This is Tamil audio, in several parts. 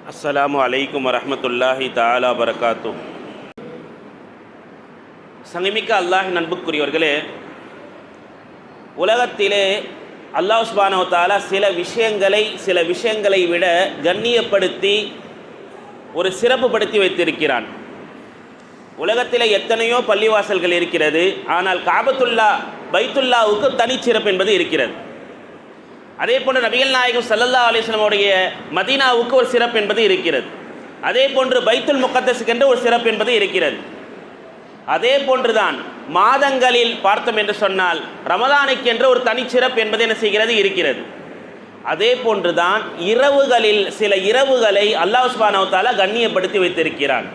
அஸ்ஸலாமு அலைக்கும் வரஹ்மத்துல்லாஹி தஆலா பரகாத்து. சங்கமிக்க அல்லாஹின் அன்புக்குரியவர்களே, உலகத்திலே அல்லாஹ் சுப்ஹானஹு வ தஆலா சில விஷயங்களை விட கண்ணியப்படுத்தி ஒரு சிறப்புப்படுத்தி வைத்திருக்கிறான். உலகத்திலே எத்தனையோ பள்ளிவாசல்கள் இருக்கிறது, ஆனால் பைத்துல்லாவுக்கு தனிச்சிறப்பு என்பது இருக்கிறது. அதே போன்று நபிகள் நாயகம் ஸல்லல்லாஹு அலைஹி வஸல்லம் உடைய மதீனாவுக்கு ஒரு சிறப்பு என்பது இருக்கிறது. அதே போன்று பைத்துல் முகத்தஸுக்கு என்று ஒரு சிறப்பு என்பது இருக்கிறது. அதே போன்றுதான் மாதங்களில் பார்த்தோம் என்று சொன்னால் ரமதானுக்கு என்று ஒரு தனிச்சிறப்பு என்பது என்ன செய்கிறது இருக்கிறது. அதே போன்றுதான் இரவுகளில் சில இரவுகளை அல்லாஹ் சுப்ஹானஹு வ தஆலா கண்ணியப்படுத்தி வைத்திருக்கிறான்.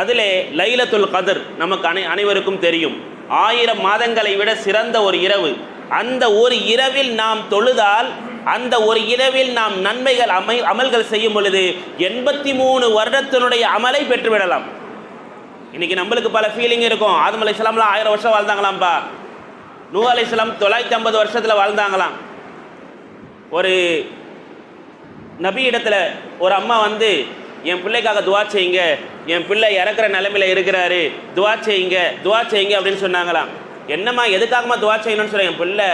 அதிலே லைலத்துல் கத்ர் நமக்கு அனைவருக்கும் தெரியும். 1000 மாதங்களை விட சிறந்த ஒரு இரவு. அந்த ஒரு இரவில் நாம் தொழுதால், அந்த ஒரு இரவில் நாம் நன்மைகள் அமல்கள் செய்யும் பொழுது 83 வருடத்தினுடைய அமலை பெற்றுவிடலாம். இன்னைக்கு நம்மளுக்கு பல ஃபீலிங் இருக்கும். ஆதம் அலைஹிஸ்ஸலாம்லாம் 1000 வருஷம் வாழ்ந்தாங்களாம்ப்பா, நூஹ் அலைஹிஸ்ஸலாம் 950 வருஷத்தில் வாழ்ந்தாங்களாம். ஒரு நபி இடத்துல ஒரு அம்மா வந்து, என் பிள்ளைக்காக துவா செய்யுங்க, என் பிள்ளை இறக்குற நிலைமையில் இருக்கிறாரு, துவா செய்யுங்க அப்படின்னு சொன்னாங்களாம். என்னம்மா எதுக்காகமா துவா செய்யணும்னு சொல்ல, என் பிள்ளை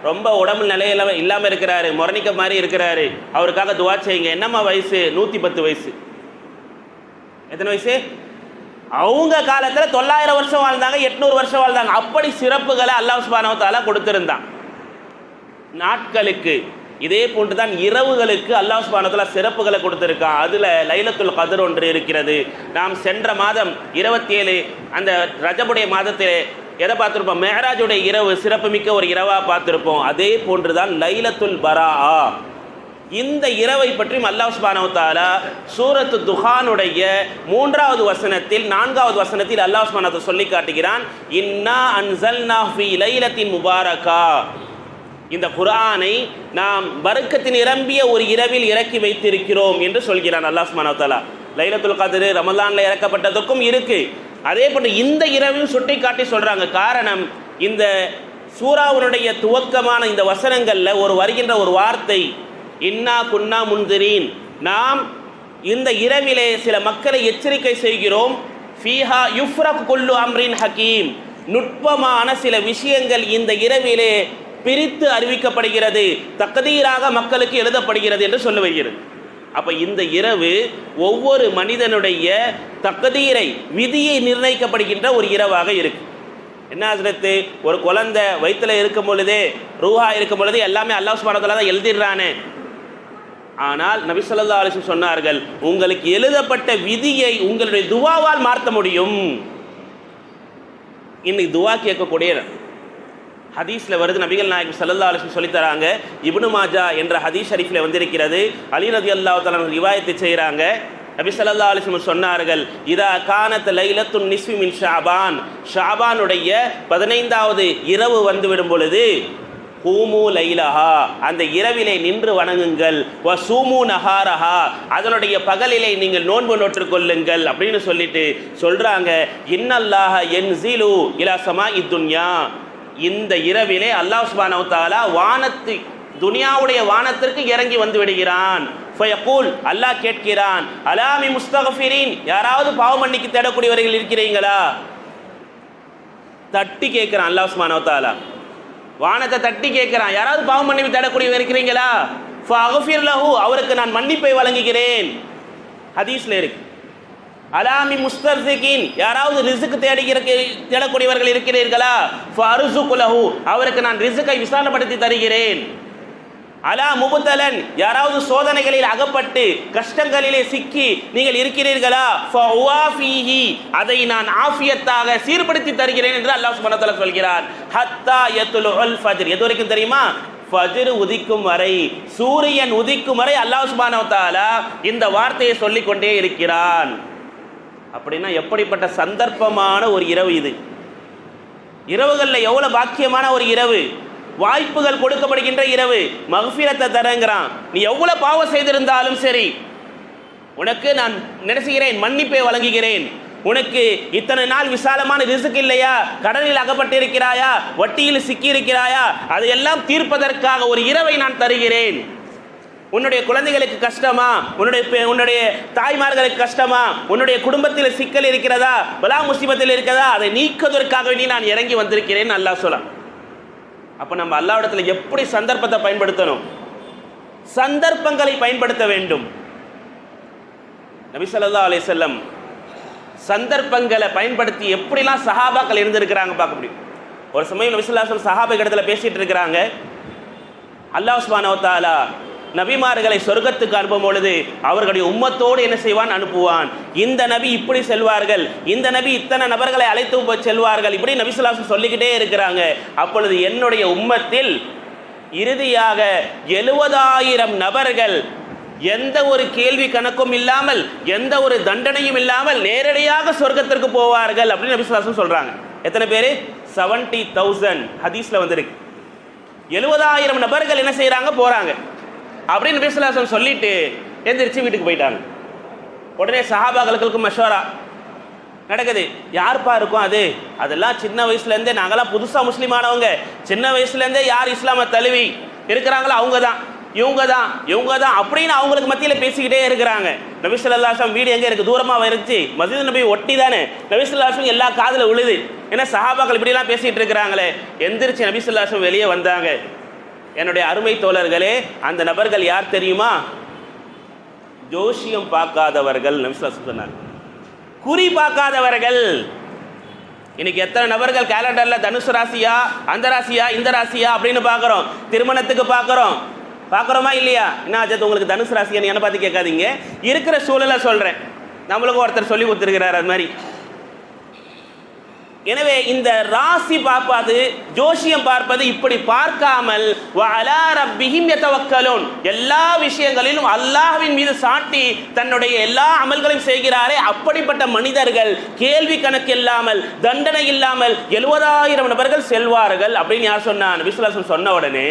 ரொம்ப உடம்பு நிலையில இல்லாமல் இருக்கிறாரு, முரணிக்க மாதிரி இருக்கிறாரு, அவருக்காக துவா செய்யுங்க. என்னம்மா வயசு? 110 வயசு. எத்தனை வயசு? அவங்க காலத்தில் 900 வருஷம் வாழ்ந்தாங்க, 800 வருஷம் வாழ்ந்தாங்க. அப்படி சிறப்புகளை அல்லாஹ் சுப்ஹானஹு வ தஆலா கொடுத்திருந்தான் நாட்களுக்கு. இதே போன்றுதான் இரவுகளுக்கு அல்லாஹ் சுப்ஹானஹு வ தஆலா சிறப்புகளை கொடுத்திருக்கான். அதில் லைலத்துல் கத்ர் ஒன்று இருக்கிறது. நாம் சென்ற மாதம் 27 அந்த ரஜபுடைய மாதத்திலே எதை பார்த்துருப்போம்? மேராஜுடைய இரவு சிறப்புமிக்க ஒரு இரவாக பார்த்துருப்போம். அதே போன்றுதான் லைலத்துல் பராஆ. இந்த இரவை பற்றியும் அல்லாஹ் சுப்ஹானஹு வ தஆலா சூரத்து துஹானுடைய 3வது வசனத்தில் 4வது வசனத்தில் அல்லாஹ் சுப்ஹானஹு வ தஆலா சொல்லி காட்டுகிறான், இன்னா அன்ஸல்னாஹு ஃபீ லைலத்தின் முபாரகா. இந்த குர்ஆனை நாம் பரக்கத்தின் நிரம்பிய ஒரு இரவில் இறக்கி வைத்திருக்கிறோம் என்று சொல்கிறான் அல்லாஹ் சுப்ஹானஹு வ தஆலா. லைலத்துல் கத்ர் ரமலானில் இறக்கப்பட்டதற்கும் இருக்கு. அதே போன்று இந்த இரவையும் சுட்டி காட்டி சொல்றாங்க. காரணம், இந்த சூராவுடைய துவக்கமான இந்த வசனங்களில் வருகின்ற ஒரு வார்த்தை, இன்னா குன்னா முன்திரீன், நாம் இந்த இரவிலே சில மக்களை எச்சரிக்கை செய்கிறோம். ஃபீஹா யுஃப்ரக் குல்லு அம்ரின் ஹக்கீம், நுட்பமான சில விஷயங்கள் இந்த இரவிலே பிரித்து அறிவிக்கப்படுகிறது, தக்தீராக மக்களுக்கு எழுதப்படுகிறது என்று சொல்ல வருகிறது. அப்போ இந்த இரவு ஒவ்வொரு மனிதனுடைய தக்தீரை, விதியை நிர்ணயிக்கப்படுகின்ற ஒரு இரவாக இருக்கு. என்ன ஹஸ்ரத்து, ஒரு குழந்தை வயிற்றில் இருக்கும் பொழுதே, ரூஹா இருக்கும் பொழுதே எல்லாமே அல்லாஹ் சுப்ஹானஹு வ தஆலா தான் எழுதிடுறானே. ஆனால் நபி ஸல்லல்லாஹு அலைஹி வஸல்லம் சொன்னார்கள், உங்களுக்கு எழுதப்பட்ட விதியை உங்களுடைய துவாவால் மாற்ற முடியும். இன்னைக்கு துவா கேட்கக்கூடிய ஹதீஸில் வருது, நபிகள் நாயகம் ஸல்லல்லாஹு அலைஹி வஸல்லம் சொல்லித் தராங்க. இப்னு மாஜா என்ற ஹதீஸ் ஷரீஃபில் வந்திருக்கிறது. அலி ரலியல்லாஹு தஆலா ரிவாயத்தை செய்கிறாங்க. நபி ஸல்லல்லாஹு அலைஹி வஸல்லம் சொன்னார்கள், இதா கானத் லைலத்துன் நிஸ்ஃபி மின் ஷஅபான், ஷஅபானுடைய 15வது இரவு வந்துவிடும் பொழுது, கூமு லைலஹா, அந்த இரவிலே நின்று வணங்குங்கள், வசூமு நஹாரஹா, அதனுடைய பகலிலே நீங்கள் நோன்பு நோற்றுக் கொள்ளுங்கள் அப்படின்னு சொல்லிட்டு சொல்றாங்க, இன்னல்லாஹ யன்ஸிலு இலா ஸமாஇ துன்யா, இந்த இரவிலே அல்லாஹ் சுப்ஹானஹு வ தஆலா துனியாவுடைய வானத்திற்கு இறங்கி வந்து விடுகிறான். ஃபயகூல், அல்லாஹ் கேட்கிறான், அலாமி முஸ்தக்ஃபிரீன், யாராவது பாவ மன்னிக்கு தேடக்கூடியவர்கள் இருக்கிறீங்களா? தட்டி கேட்கிறான் அல்லாஹ் சுப்ஹானஹு வ தஆலா, வானத்தை தட்டி கேட்கிறான், யாராவது பாவ மன்னிப்பு தேடக்கூடியவர் இருக்கிறீங்களா? ஃபஅக்ஃபிர் லஹு, அவருக்கு நான் மன்னிப்பை வழங்குகிறேன். ஹதீஸ்ல இருக்கு. அலாமி முஸ்தர்ஸிகின், யாராவது ரிஸ்க் தேடக்கூடியவர்கள் இருக்கிறீர்களா? ஃபஅர்ஸுகு லஹு, அவருக்கு நான் ரிஸ்கை விசாலப்படுத்தி தருகிறேன். அலா முபத்தலன், யாராவது சோதனைகளில் அகப்பட்டு கஷ்டங்களிலே சிக்கி நீங்கள் இருக்கிறீர்களா? ஃபஉவாஃபிஹி, அதை நான் ஆஃபியத்தாக சீர்படுத்தி தருகிறேன் என்று அல்லாஹ் சுப்ஹானஹு வ தஆலா சொல்கிறார். ஹத்தா யத்லுல் ஃபஜ்ர், எது வரைக்கும் தெரியுமா? ஃபஜ்ர் உதிக்கும் வரை, சூரியன் உதிக்கும் வரை அல்லாஹ் சுப்ஹானஹு வ தஆலா இந்த வார்த்தையை சொல்லிக் கொண்டே இருக்கிறான். அப்படின்னா எப்படிப்பட்ட சந்தர்ப்பமான ஒரு இரவு இது! இரவுகளில் எவ்வளோ பாக்கியமான ஒரு இரவு, வாய்ப்புகள் கொடுக்கப்படுகின்ற இரவு, மக்ஃபிரத்தை தரங்கிறான். நீ எவ்வளோ பாவம் செய்திருந்தாலும் சரி, உனக்கு நான் நினைச்சுகிறேன், மன்னிப்பை வழங்குகிறேன். உனக்கு இத்தனை நாள் விசாலமான ரிஸ்க் இல்லையா? கடனில் அகப்பட்டிருக்கிறாயா? வட்டியில் சிக்கி இருக்கிறாயா? அதையெல்லாம் தீர்ப்பதற்காக ஒரு இரவை நான் தருகிறேன். உன்னுடைய குழந்தைகளுக்கு கஷ்டமா, உன்னுடைய தாய்மார்களுக்கு கஷ்டமா, உன்னுடைய குடும்பத்தில் சிக்கல் இருக்கிறதா, பலா முசீபத்தில் இருக்கிறதா, அதை நீக்குவதற்காக வேண்டி நான் இறங்கி வந்திருக்கிறேன் அல்லாஹ் சொல்லலாம். அப்ப நம்ம அல்லாஹ்விடத்தில் எப்படி சந்தர்ப்பத்தை பயன்படுத்தணும்? சந்தர்ப்பங்களை பயன்படுத்த வேண்டும். நபி ஸல்லல்லாஹு அலைஹி வஸல்லம் சந்தர்ப்பங்களை பயன்படுத்தி எப்படிலாம் சஹாபாக்கள் இருந்திருக்கிறாங்க பார்க்க முடியும். ஒரு சமயம் நபி ஸல்லல்லாஹு அலைஹி வஸல்லம் சஹாபா இடத்துல பேசிட்டு இருக்கிறாங்க. அல்லாஹ் சுப்ஹானஹு வ தஆலா நபிமார்களை சொர்க்கத்துக்கு அனுப்பும் பொழுது அவர்களுடைய உம்மத்தோடு என்ன செய்வான்? அனுப்புவான். இந்த நபி இப்படி செல்வார்கள், இந்த நபி இத்தனை நபர்களை அழைத்து செல்வார்கள், இப்படி நபி ஸல்லல்லாஹு அலைஹி வஸல்லம் சொல்லிக்கிட்டே இருக்கிறாங்க. அப்பொழுது என்னுடைய உம்மத்தில் இறுதியாக 70,000 நபர்கள் எந்த ஒரு கேள்வி கணக்கும் இல்லாமல், எந்த ஒரு தண்டனையும் இல்லாமல் நேரடியாக சொர்க்கத்திற்கு போவார்கள் அப்படின்னு நபி ஸல்லல்லாஹு அலைஹி வஸல்லம் சொல்றாங்க. எத்தனை பேர்? 70,000 ஹதீஸ்ல வந்திருக்கு. 70,000 நபர்கள் என்ன செய்யறாங்க? போறாங்க அப்படின்னு நபி ஸல்லல்லாஹு அலைஹி வஸல்லம் சொல்லிட்டு எந்திரிச்சு வீட்டுக்கு போயிட்டாங்க. உடனே சஹாபாக்களுக்கு மஷவரா நடக்குது. யார்ப்பா இருக்கும் அது? அதெல்லாம் சின்ன வயசுலேருந்தே, நாங்களாம் புதுசாக முஸ்லீம் ஆனவங்க, சின்ன வயசுலேருந்தே யார் இஸ்லாமை தழுவி இருக்கிறாங்களோ அவங்க தான், இவங்க தான் அப்படின்னு அவங்களுக்கு மத்தியில் பேசிக்கிட்டே இருக்கிறாங்க. நபி ஸல்லல்லாஹு அலைஹி வஸல்லம் வீடு எங்கே இருக்குது? தூரமாக இருந்துச்சு. மஸ்ஜித் நபி ஒட்டி தானே. நபி ஸல்லல்லாஹு அலைஹி வஸல்லம் எல்லா காதில் விழுது. ஏன்னா சஹாபாக்கள் இப்படிலாம் பேசிகிட்டு இருக்கிறாங்களே. எந்திரிச்சு நபி ஸல்லல்லாஹு அலைஹி வஸல்லம் வெளியே வந்தாங்க. என்னுடைய அருமை தோழர்களே, அந்த நபர்கள் யார் தெரியுமா? ஜோஷியம் பார்க்காதவர்கள். நபி ஸல்லல்லாஹு அலைஹி வஸல்லம் சொன்னாங்க, குறி பார்க்காதவர்கள். இன்னைக்கு எத்தனை நபர்கள் கேலண்டர்ல தனுசு ராசியா, அந்த ராசியா, இந்த ராசியா அப்படின்னு பார்க்குறோம். திருமணத்துக்கு பார்க்குறோமா இல்லையா? என்ன ஆச்சு உங்களுக்கு தனுசு ராசியான்னு என்ன பார்த்து கேட்காதீங்க, இருக்கிற சூழலை சொல்கிறேன். நம்மளுக்கும் ஒருத்தர் சொல்லி கொடுத்துருக்கிறார் அது மாதிரி. எனவே இந்த ராசி பார்ப்பது, ஜோஷியம் பார்ப்பது இப்படி பார்க்காமல் வஅலா ரப்பிஹிம் யதவக்கலூன், எல்லா விஷயங்களிலும் அல்லாஹ்வின் மீது சாட்டி தன்னுடைய எல்லா அமல்களையும் செய்கிறாரே அப்படிப்பட்ட மனிதர்கள் கேள்வி கணக்கு இல்லாமல், தண்டனை இல்லாமல் 70,000 நபர்கள் செல்வார்கள் அப்படின்னு யார் சொன்னா? நபி ஸல்லல்லாஹு அலைஹி வஸல்லம் சொன்ன உடனே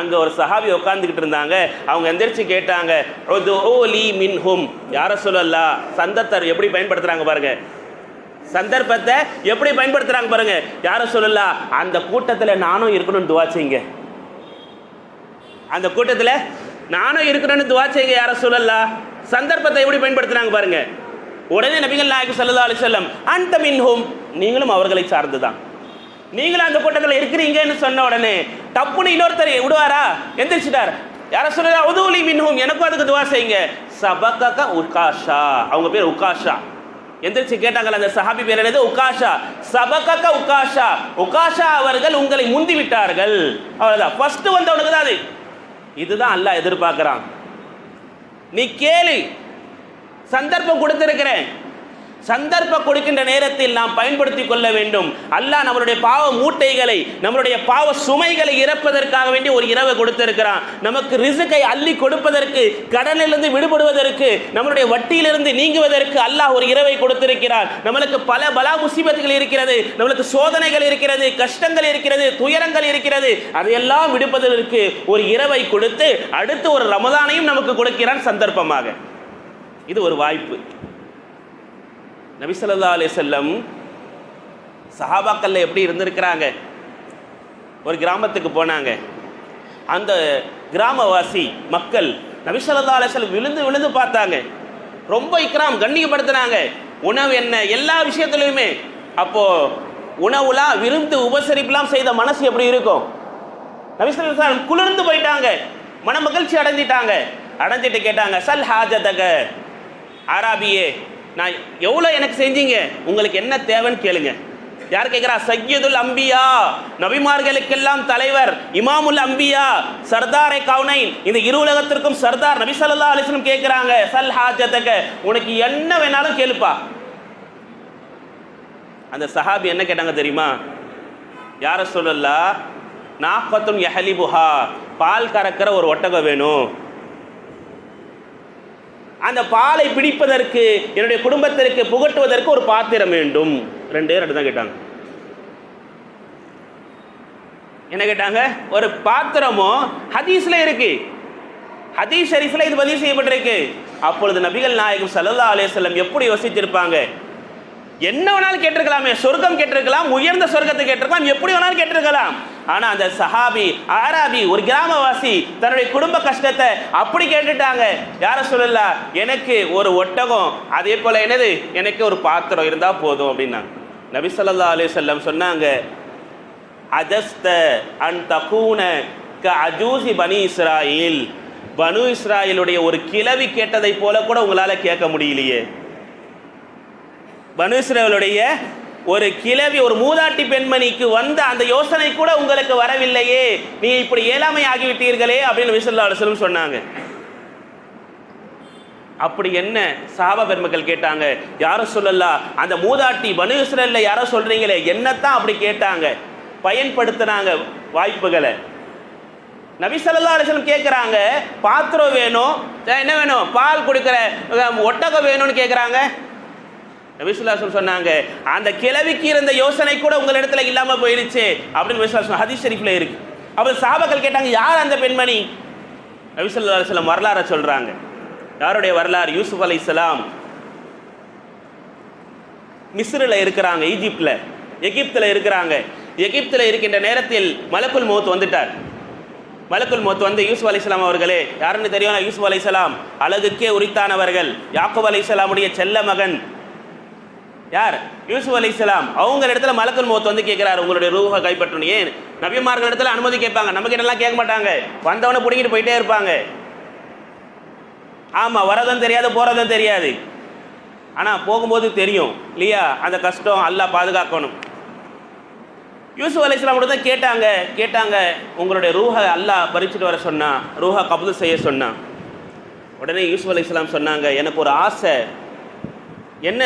அங்க ஒரு சஹாபி உட்கார்ந்துகிட்டு இருந்தாங்க. அவங்க எந்திரிச்சு கேட்டாங்க, உதுஊலி மின்ஹும் யா ரசூலல்லாஹ். சந்தர்ப்பத்தை எப்படி பயன்படுத்துறாங்க பாருங்க, சந்தர்ப்பத்தை எப்படி பயன்படுத்துறாங்க பாருங்க. யார சொல்லலாம்? அந்த கூட்டத்தில் நானும் இருக்கணும்னு துவா செய்யுங்க, அந்த கூட்டத்தில் நானும் இருக்கணும்னு துவா செய்யுங்க யார சொல்லலாம். சந்தர்ப்பத்தை எப்படி பயன்படுத்துறாங்க பாருங்க. உடனே நபிகள் நாயகம் ஸல்லல்லாஹு அலைஹி வஸல்லம் அன்த மின்ஹும், நீங்களும் அவர்களை சார்ந்துதான், நீங்களும் அந்த கூட்டத்தில் இருக்கிறீங்கன்னு சொன்ன உடனே டப்புன்னு இன்னொருத்தர் விடுவாரா? எந்திரிச்சிட்டார். யார சொல்லலாம்? உதுஊலி மின்ஹும், எனக்கும் அதுக்கு துவா செய்யுங்க. சபகக உகாஷா, அவங்க பேர் உகாஷா. எந்திரிச்சு கேட்டாங்க, அந்த சஹாபி பேர் என்னது? உகாஷா. சபகக உகாஷா, உகாஷா அவர்கள் உங்களை முந்தி விட்டார்கள். அவ்வளவுதான், ஃபர்ஸ்ட் வந்தவனுக்கு தான் அது. இதுதான் அல்லாஹ் எதிர்பார்க்கிறான். நீ கேளு, சந்தர்ப்பம் கொடுத்திருக்கிறேன், சந்தர்ப்பம் கொடுக்கின்ற நேரத்தில் நாம் பயன்படுத்திக் கொள்ள வேண்டும். அல்லாஹ் நம்மளுடைய பாவ மூட்டைகளை, நம்மளுடைய பாவ சுமைகளை இறப்பதற்காக வேண்டி ஒரு இரவை கொடுத்திருக்கிறான். நமக்கு ரிஸ்கை அள்ளி கொடுப்பதற்கு, கடனிலிருந்து விடுபடுவதற்கு, நம்மளுடைய வட்டியிலிருந்து நீங்குவதற்கு அல்லாஹ் ஒரு இரவை கொடுத்திருக்கிறான். நம்மளுக்கு பல பலா முசீபத்துகள் இருக்கிறது, நம்மளுக்கு சோதனைகள் இருக்கிறது, கஷ்டங்கள் இருக்கிறது, துயரங்கள் இருக்கிறது. அதையெல்லாம் விடுப்பதற்கு ஒரு இரவை கொடுத்து அடுத்து ஒரு ரமதானையும் நமக்கு கொடுக்கிறான் சந்தர்ப்பமாக. இது ஒரு வாய்ப்பு. நபி ஸல்லல்லாஹு அலைஹி வஸல்லம் சஹாபாக்கள்ல எப்படி இருந்திருக்கிறாங்க? ஒரு கிராமத்துக்கு போனாங்க. அந்த கிராமவாசி மக்கள் நபி ஸல்லல்லாஹு அலைஹி வஸல்லம் விழுந்து விழுந்து பார்த்தாங்க. ரொம்ப இக்ராம், கண்ணியப்படுத்தினாங்க. உணவு என்ன, எல்லா விஷயத்துலையுமே. அப்போ உணவுலாம் விருந்து உபசரிப்புலாம் செய்த மனசு எப்படி இருக்கும்? நபி ஸல்லல்லாஹு அலைஹி வஸல்லம் குளிர்ந்து போயிட்டாங்க, மன மகிழ்ச்சி அடைஞ்சிட்டு கேட்டாங்க, சல் ஹாஜதக, ஆராபியே, நான் எவ்வளோ எனக்கு செஞ்சீங்க, உங்களுக்கு என்ன தேவைன்னு கேளுங்க. யார் கேட்குறா? சையதுல் அம்பியா, நபிமார்களுக்கெல்லாம் தலைவர், இமாமுல் அம்பியா, சர்தாரை கவுனைன், இந்த இரு உலகத்திற்கும் சர்தார் நபி ஸல்லல்லாஹு அலைஹி வஸல்லம் கேட்குறாங்க, சல் ஹாஜதக, உனக்கு என்ன வேணாலும் கேளுப்பா. அந்த சஹாபி என்ன கேட்டாங்க தெரியுமா? யார சொல்லலாம், நாக்கத்துன் யஹலிபுஹா, பால் கறக்கிற ஒரு ஒட்டகம் வேணும், அந்த பாலை பிடிப்பதற்கு என்னுடைய குடும்பத்திற்கு புகட்டுவதற்கு ஒரு பாத்திரம் வேண்டும். ரெண்டு தான் கேட்டாங்க. என்ன கேட்டாங்க? ஒரு பாத்திரமோ ஹதீஸ்ல இருக்கு, ஹதீஸ் ஷரீஃப்ல இது பதிவு செய்யப்பட்டிருக்கு. அப்பொழுது நபிகள் நாயகம் ஸல்லல்லாஹு அலைஹி வஸல்லம் எப்படி யோசிச்சிருப்பாங்க? என்ன வேணாலும் கேட்டிருக்கலாமே, சொர்க்கம் கேட்டிருக்கலாம், உயர்ந்த சொர்க்கத்தை கேட்டிருக்கலாம், எப்படி வேணாலும் கேட்டிருக்கலாம். ஆனால் அந்த சஹாபி ஆராபி ஒரு கிராமவாசி தன்னுடைய குடும்ப கஷ்டத்தை அப்படி கேட்டுட்டாங்க. யார சொல்லலாம், எனக்கு ஒரு ஒட்டகம், அதே போல என்னது எனக்கு ஒரு பாத்திரம் இருந்தால் போதும் அப்படின்னா. நபி ஸல்லல்லாஹு அலைஹி வஸல்லம் சொன்னாங்க, அஜஸ்த அன் தகூன க அஜூசி பனி இஸ்ராயில், பனு இஸ்ராயிலுடைய ஒரு கிழவி கேட்டதை போல கூட உங்களால் கேட்க முடியலையே. பனு இஸ்ராயிலுடைய ஒரு கிழவி, ஒரு மூதாட்டி பெண்மணிக்கு வந்த அந்த யோசனை கூட உங்களுக்கு வரவில்லையே, நீ இப்படி ஏழாமை ஆகிவிட்டீர்களே அப்படின்னு நபி ஸல்லல்லாஹு அலைஹி வஸல்லம் சொன்னாங்க. அப்படி என்ன சஹாபா பெருமக்கள் கேட்டாங்க, யார சொல்லலாம், அந்த மூதாட்டி பனு இஸ்ராயல்ல யாரோ சொல்றீங்களே என்னத்தான் அப்படி கேட்டாங்க, பயன்படுத்தினாங்க வாய்ப்புகளை. நபி ஸல்லல்லாஹு அலைஹி வஸல்லம் கேட்குறாங்க, பாத்திரம் வேணும், என்ன வேணும், பால் கொடுக்குற ஒட்டகம் வேணும்னு கேட்குறாங்க. நபி ஸல்லல்லாஹு அலைஹி வஸல்லம் சொன்னாங்க, அந்த கிழவிக்கு இருந்த யோசனை கூட உங்களிடத்துல இல்லாமல் போயிடுச்சு அப்படின்னு நபி ஸல்லல்லாஹு அலைஹி வஸல்லம் ஹதீஸ் ஷரீஃப்ல இருக்கு. அப்போ சஹாபாக்கள் கேட்டாங்க, யார் அந்த பெண்மணி? நபி ஸல்லல்லாஹு அலைஹி வஸல்லம் வரலாறை சொல்றாங்க. யாருடைய வரலாறு? யூசுப் அலைஹிஸ்ஸலாம் மிஸ்ரில் இருக்கிறாங்க, எகிப்தில் இருக்கிறாங்க. எகிப்தில் இருக்கின்ற நேரத்தில் மலக்குல் மௌத் வந்துட்டார். மலக்குல் மௌத் வந்து யூசுப் அலைஹிஸ்ஸலாம் அவர்களே, யாருன்னு தெரியும்? யூசுப் அலைஹிஸ்ஸலாம் அழகுக்கே உரித்தானவர்கள், யாக்கூப் அலைஹிஸ்ஸலாமுடைய செல்ல மகன். யார்? யூசுப் அலைஹிஸ்ஸலாம். அவங்க இடத்துல மலக்குல் மௌத் வந்து கேட்கிறார், உங்களுடைய ரூஹை கைப்பற்றணும். ஏன் நபிமார்கள் இடத்துல அனுமதி கேட்பாங்க, நமக்கு என்னெல்லாம் கேட்க மாட்டாங்க, வந்தவனை பிடிக்கிட்டு போயிட்டே இருப்பாங்க. ஆமா, வரதும் தெரியாது போறதும் தெரியாது, ஆனா போகும்போது தெரியும் இல்லையா, அந்த கஷ்டம் அல்லாஹ் பாதுகாக்கணும். யூசுப் அலைஹிஸ்ஸலாம் தான் கேட்டாங்க, உங்களுடைய ரூஹை அல்லாஹ் பறிச்சுட்டு வர சொன்னா, ரூஹை கபூல் செய்ய சொன்னா. உடனே யூசுப் அலைஹிஸ்ஸலாம் சொன்னாங்க, எனக்கு ஒரு ஆசை. என்ன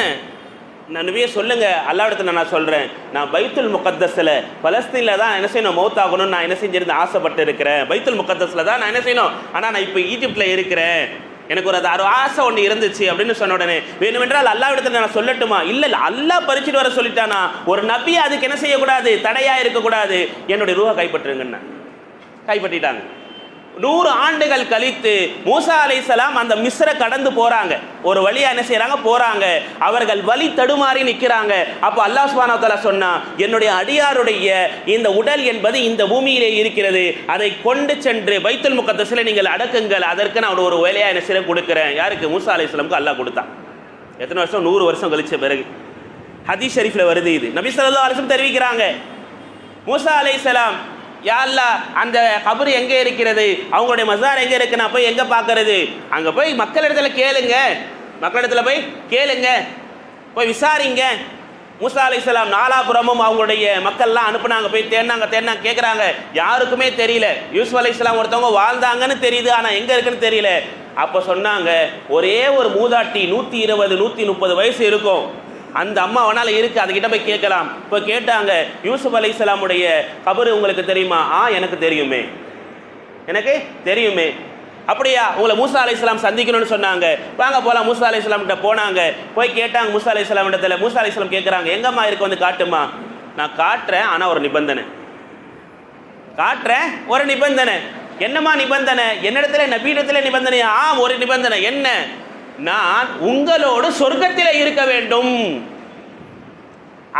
நபியே சொல்லுங்க, அல்லாஹ்விடத்துல நான் சொல்றேன், நான் பைத்துல் முகத்தஸில் பலஸ்தீனில் தான் என்ன செய்யணும், மௌத்தாகணும்னு நான் என்ன செஞ்சிருந்து ஆசைப்பட்டு இருக்கிறேன். பைத்துல் முகத்தஸில் தான் நான் என்ன செய்யணும், ஆனால் நான் இப்போ ஈஜிப்டில் இருக்கிறேன், எனக்கு ஒரு ஆசை ஒன்று இருந்துச்சு அப்படின்னு சொன்ன உடனே, வேணுமென்றால் அல்லாஹ்விடத்துல நான் சொல்லட்டுமா? இல்லை அல்லாஹ் பறிச்சுட்டு வர சொல்லிட்டானா, ஒரு நபி அதுக்கு என்ன செய்யக்கூடாது, தடையா இருக்கக்கூடாது, என்னுடைய ரூஹை கைப்பற்றுங்கன்னு. கைப்பற்றிட்டாங்க. 100 ஆண்டுகள் கழித்து மூசா அலைஹிஸ்ஸலாம் அந்த மிஸ்ரை கடந்து போறாங்க. ஒரு வழியா என்ன செய்யறாங்க, போறாங்க. அவர்கள் வழி தடுமாறி நிற்கிறாங்க. அப்போ அல்லாஹ் சுப்ஹானஹு வ தஆலா சொன்னா, என்னுடைய அடியாருடைய இந்த உடல் என்பது இந்த பூமியிலே இருக்கிறது, அதை கொண்டு சென்று பைத்துல் முகத்தஸில் நீங்கள் அடக்குங்கள், அதற்கு நான் ஒரு வேலையா என்ன செய்ய கொடுக்குறேன். யாருக்கு? மூசா அலைஹிஸ்ஸலாமுக்கு அல்லாஹ் கொடுத்தான். எத்தனை வருஷம்? 100 வருஷம் கழிச்ச பிறகு. ஹதீஸ் ஷரீஃப்ல வருது இது. நபி ஸல்லல்லாஹு அலைஹி வஸல்லம் தெரிவிக்கிறாங்க, மூசா அலைஹிஸ்ஸலாம், யா அல்லாஹ் அந்த கபர் எங்கே இருக்கிறது, அவங்களுடைய மஸார் எங்கே இருக்கு, நான் போய் எங்கே பார்க்கறது? அங்கே போய் மக்களிடத்துல போய் கேளுங்க, போய் விசாரிங்க. மூசா அலைஹிஸ்ஸலாம் நாலாபுரமும் அவங்களுடைய மக்கள்லாம் அனுப்புனாங்க, போய் தேடினாங்க கேட்குறாங்க, யாருக்குமே தெரியல. யூசுப் அலைஹிஸ்ஸலாம் ஒருத்தவங்க வாழ்ந்தாங்கன்னு தெரியுது, ஆனால் எங்கே இருக்குன்னு தெரியல. அப்போ சொன்னாங்க, ஒரே ஒரு மூதாட்டி 120 130 வயசு இருக்கும், அந்த அம்மாவனால இருக்கு, அதுகிட்ட போய் கேட்கலாம். இப்போ கேட்டாங்க, யூசுப் அலைஹிஸ்ஸலாமுடைய கபர் உங்களுக்கு தெரியுமா? எனக்கு தெரியுமே. அப்படியா, உங்களை மூசா அலைஹிஸ்ஸலாம் சந்திக்கணும்னு சொன்னாங்க, வாங்க போலாம். மூசா அலைஹிஸ்ஸலாம் கிட்ட போனாங்க. போய் கேட்டாங்க மூசா அலைஹிஸ்ஸலாம் இடத்துல. மூசா அலைஹிஸ்ஸலாம் கேட்குறாங்க, எங்கம்மா இருக்கு, வந்து காட்டுமா? நான் காட்டுறேன், ஆனால் ஒரு நிபந்தனை. என்னம்மா நிபந்தனை? என்னிடத்துல நபியிடத்துல நிபந்தனையா? ஒரு நிபந்தனை. என்ன? நான் உங்களோடு சொர்க்கத்தில் இருக்க வேண்டும்,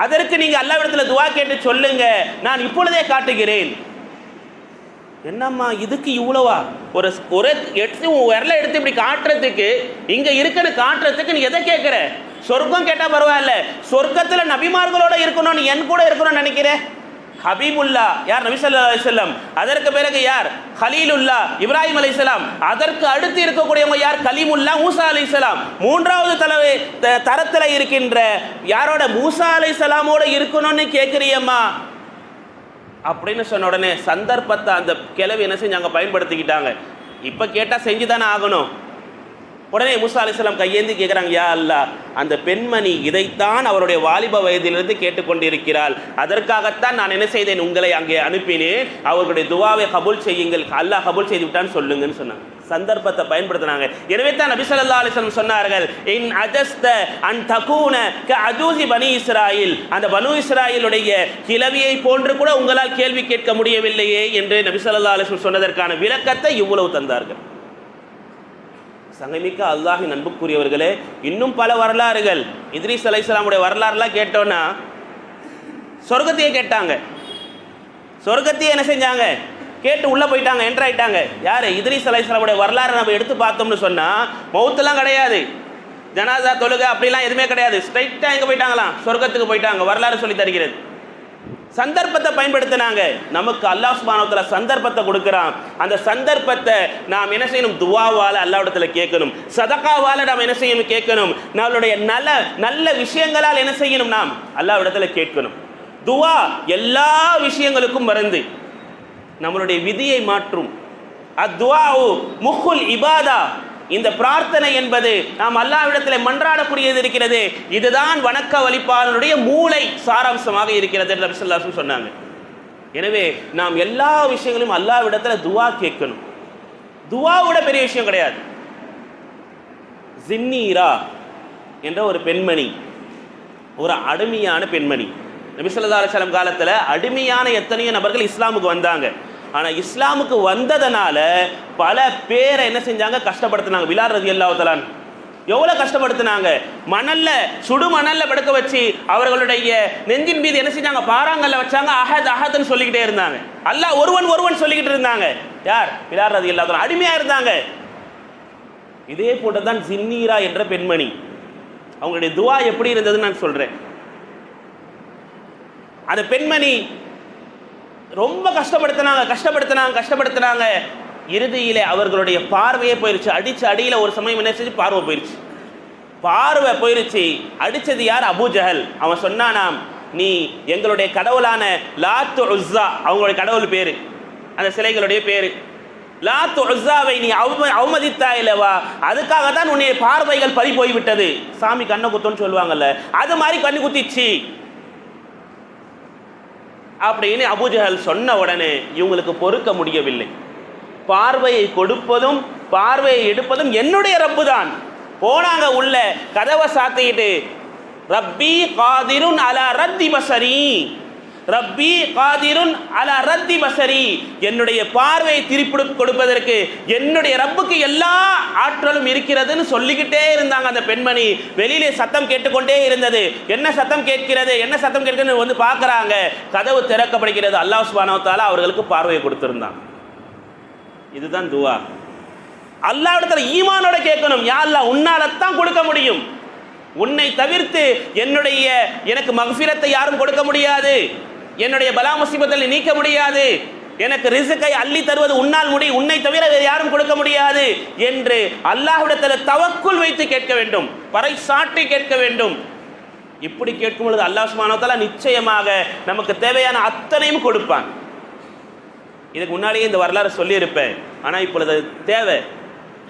அதற்கு நீங்க அல்லாஹ்விடத்தில் துஆ கேட்டு சொல்லுங்க, நான் இப்பொழுதே காட்டுகிறேன். என்னம்மா இதுக்கு இவ்வளவா? ஒரு விரல எடுத்து இப்படி காட்டுறதுக்கு, இங்க இருக்குன்னு காட்டுறதுக்கு நீ எதை கேட்கிற? சொர்க்கம் கேட்டா பரவாயில்ல, சொர்க்கத்துல நபிமார்களோட இருக்கணும்னு என் கூட இருக்கணும்னு நினைக்கிறேன். ஹபீபுல்லா யார்? நபி ஸல்லல்லாஹு அலைஹி வஸல்லம். அதற்கு பிறகு யார்? கலீலுல்லா இப்ராஹிம் அலைஹிஸ்ஸலாம். அதற்கு அடுத்து இருக்கக்கூடியவங்க யார்? கலீமுல்லா மூசா அலைஹிஸ்ஸலாம். மூன்றாவது தரத்தில் இருக்கின்ற யாரோட? மூசா அலைஹிஸ்ஸலாமோட இருக்கணும்னு கேட்குறியம்மா அப்படின்னு சொன்ன உடனே சந்தர்ப்பத்தை அந்த கிழவி என்ன செஞ்சாங்க, பயன்படுத்திக்கிட்டாங்க. இப்போ கேட்டால் செஞ்சு தானே ஆகணும். உடனே மூசா அலைஹிஸ்ஸலாம் கையேந்தி கேட்குறாங்க, யா அல்லாஹ், அந்த பெண்மணி இதைத்தான் அவருடைய வாலிப வயதிலிருந்து கேட்டுக்கொண்டிருக்கிறாள், அதற்காகத்தான் நான் என்ன செய்தேன், உங்களை அங்கே அனுப்பினேன், அவர்களுடைய துவாவை கபூல் செய்யுங்கள், அல்லாஹ் கபூல் செய்து விட்டான்னு சொல்லுங்கன்னு சொன்னாங்க. சந்தர்ப்பத்தை பயன்படுத்தினாங்க. எனவே தான் நபி ஸல்லல்லாஹு அலைஹி வஸல்லம் சொன்னார்கள், இன் அஜஸ்த அன் தகூன க அஜூசி பனி இஸ்ராயில், அந்த பனு இஸ்ராயிலுடைய கிழவியை போன்று கூட உங்களால் கேள்வி கேட்க முடியவில்லையே என்று நபி ஸல்லல்லாஹு அலைஹி வஸல்லம் சொன்னதற்கான விளக்கத்தை இவ்வளவு தந்தார்கள். சங்கமிக்க அல்லாஹின் அன்புக்குரியவர்களே, இன்னும் பல வரலாறுகள். இத்ரீஸ் அலைஹிஸ்ஸலாமுடைய வரலாறுலாம் கேட்டோன்னா சொர்க்கத்தையே கேட்டாங்க. சொர்க்கத்தையே என்ன செஞ்சாங்க, கேட்டு உள்ளே போயிட்டாங்க, என்டர் ஆயிட்டாங்க. யார்? இத்ரீஸ் அலைஹிஸ்ஸலாமுடைய வரலாறு நம்ம எடுத்து பார்த்தோம்னு சொன்னால் மௌத்தெல்லாம் கிடையாது, ஜனாசா தொழுகை அப்படிலாம் எதுவுமே கிடையாது. ஸ்ட்ரைட்டாக எங்கே போயிட்டாங்களாம்? சொர்க்கத்துக்கு போயிட்டாங்க. வரலாறு சொல்லி தருகிறது. சந்தர்ப்பத்தை பயன்படுத்தினாங்க. நமக்கு அல்லாஹ் சுப்ஹானஹு வ தஆலா சந்தர்ப்பத்தை கொடுக்குறான். அந்த சந்தர்ப்பத்தை நாம் என்ன செய்யணும்? துவாவால் அல்லாஹ்விடத்துல கேட்கணும், சதகாவால் நாம் என்ன செய்யணும்? கேட்கணும். நம்மளுடைய நல்ல விஷயங்களால் என்ன செய்யணும்? நாம் அல்லாஹ்விடத்துல கேட்கணும். துவா எல்லா விஷயங்களுக்கும் மருந்து, நம்மளுடைய விதியை மாற்றும். அத்துவாஉ முஹுல் இபாதா, இந்த பிரார்த்தனை என்பது நாம் அல்லாஹ்விடத்தில் மன்றாடக்கூடியது இருக்கிறது, இதுதான் வணக்க வழிபாடுடைய மூளை சாராம்சமாக இருக்கிறது என்று நபி ஸல்லல்லாஹு அலைஹி வஸல்லம் சொன்னாங்க. எனவே நாம் எல்லா விஷயங்களும் அல்லாஹ்விடத்தில் துவா கேட்கணும். துவாவோட பெரிய விஷயம் கிடையாது. ஜின்னீரா என்ற ஒரு பெண்மணி, ஒரு அடிமையான பெண்மணி. நபி ஸல்லல்லாஹு அலைஹி வஸல்லம் காலத்தில் அடிமையான எத்தனையோ நபர்கள் இஸ்லாமுக்கு வந்தாங்க. ஆனால் இஸ்லாமுக்கு வந்ததனால பல பேரை என்ன செஞ்சாங்க? கஷ்டப்படுத்தினாங்க. பிலால் ரலியல்லாஹு தஆலா எவ்வளோ கஷ்டப்படுத்தினாங்க? சுடு மணல்ல படுக்க வச்சு அவர்களுடைய நெஞ்சின் மீது என்ன செஞ்சாங்க? பாறாங்கல்ல வச்சாங்க. அஹத் அஹத்னு சொல்லிக்கிட்டே இருந்தாங்க. அல்லாஹ் ஒருவன் சொல்லிக்கிட்டு இருந்தாங்க. யார்? பிலால் ரலியல்லாஹு தஆலா அடிமையாக இருந்தாங்க. இதே போட்டு தான் ஜின்னீரா என்ற பெண்மணி, அவங்களுடைய துவா எப்படி இருந்ததுன்னு நான் சொல்றேன். அந்த பெண்மணி ரொம்ப கஷ்டப்படுத்தினாங்க. இறுதியிலே அவர்களுடைய பார்வையே போயிருச்சு. அடிச்ச அடியில் ஒரு சமயம் என்ன செஞ்சு பார்வை போயிருச்சு. அடிச்சது யார்? அபூ ஜஹல். அவன் சொன்னானாம், நீ எங்களுடைய கடவுளான லாத்து உஸ்ஸா, அவங்களுடைய கடவுள் பேரு, அந்த சிலைகளுடைய பேரு லாத்து உஸ்ஸாவை நீ அவமதித்தாயில்லவா, அதுக்காக தான் உன்னுடைய பார்வைகள் பறி போய்விட்டது. சாமி கண்ணை குத்தோன்னு சொல்லுவாங்கல்ல, அது மாதிரி கண்ணு குத்திச்சு அப்படின்னு அபூ ஜஹல் சொன்ன உடனே இவங்களுக்கு பொறுக்க முடியவில்லை. பார்வையை கொடுப்பதும் பார்வையை எடுப்பதும் என்னுடைய ரப்பு தான். போனாங்க உள்ள, கதவை சாத்திக்கிட்டு, ரப்பி காதிருன் அலா ரத்தி பசரி, ரப்பி காதிருன் அலா ரத்தி பசரி, என்னுடைய பார்வையை திருப்பி கொடுப்பதற்கு என்னுடைய ரப்புக்கு எல்லா ஆற்றலும் இருக்கிறதுன்னு சொல்லிக்கிட்டே இருந்தாங்க. அந்த பெண்மணி வெளியிலே சத்தம் கேட்டுக்கொண்டே இருந்தது. என்ன சத்தம் கேட்கிறது வந்து பார்க்குறாங்க. கதவு திறக்கப்படுகிறது. அல்லாஹ் சுப்ஹானஹு வ தஆலா அவர்களுக்கு பார்வையை கொடுத்திருந்தான். இதுதான் துவா. அல்லாஹ்விடத்தில் ஈமானோட கேட்கணும். யா அல்லாஹ், உன்னால தான் கொடுக்க முடியும், உன்னை தவிர்த்து எனக்கு மக்ஃபிரத்தை யாரும் கொடுக்க முடியாது, என்னுடைய பலா முசீபத்தை நீக்க முடியாது, எனக்கு ரிஸ்கை அள்ளி தருவது உன்னால் உன்னை தவிர வேறு யாரும் கொடுக்க முடியாது என்று அல்லாஹ்விடத்தில் தவக்குல் வைத்து கேட்க வேண்டும், பறைசாற்றி கேட்க வேண்டும். இப்படி கேட்கும் பொழுது அல்லாஹ் சுப்ஹானஹு வ தஆலா நிச்சயமாக நமக்கு தேவையான அத்தனையும் கொடுப்பான். இதுக்கு முன்னாடியே இந்த வரலாறு சொல்லியிருப்பேன், ஆனால் இப்பொழுது தேவை.